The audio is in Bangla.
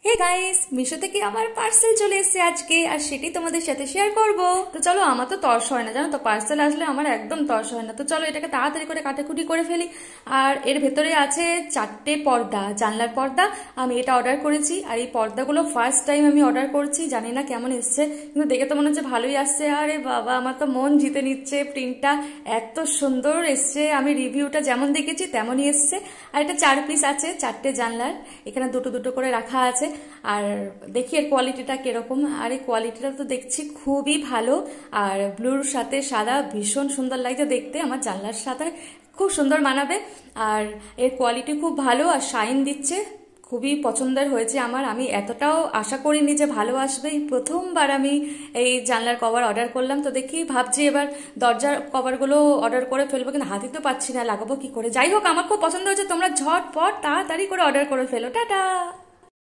হে গাইস, মিশো থেকে আমার পার্সেল চলে এসেছে আজকে, আর সেটি তোমাদের সাথে শেয়ার করব। তো চলো, আমার তো তর্স হয় না জানো তো, পার্সেল আসলে আমার একদম তর্স হয় না। তো চলো এটাকে তাড়াতাড়ি করে কাটাকুটি করে ফেলি। আর এর ভেতরে আছে 4টে পর্দা, জানলার পর্দা। আমি এটা অর্ডার করেছি, আর এই পর্দাগুলো ফার্স্ট টাইম আমি অর্ডার করছি, জানি না কেমন এসছে, কিন্তু দেখে তো মনে হচ্ছে ভালোই আসছে। আরে বাবা, আমার তো মন জিতে নিচ্ছে, প্রিন্টটা এত সুন্দর এসছে, আমি রিভিউটা যেমন দেখেছি তেমনই এসছে। আর এটা 4 পিস আছে, 4টে জানলার, এখানে দুটো দুটো করে রাখা আছে। আর দেখি এর কোয়ালিটিটা কিরকম। আর এই কোয়ালিটিটা তো দেখছি খুবই ভালো, আর ব্লুর সাথে সাদা ভীষণ সুন্দর লাগছে দেখতে, আমার জানলার সাথে খুব সুন্দর মানাবে। আর এর কোয়ালিটি খুব ভালো, আর শাইন দিচ্ছে, খুবই পছন্দের হয়েছে আমার। আমি এতটাও আশা করিনি যে ভালো আসবে, এই প্রথমবার আমি এই জানলার কভার অর্ডার করলাম। তো দেখি, ভাবছি এবার দরজার কভারগুলো অর্ডার করে ফেলবো, কিন্তু হাতে তো পাচ্ছি না, লাগাবো কি করে। যাই হোক, আমার খুব পছন্দ হয়েছে, তোমরা ঝটপট তাড়াতাড়ি করে অর্ডার করে ফেলো। টাটা।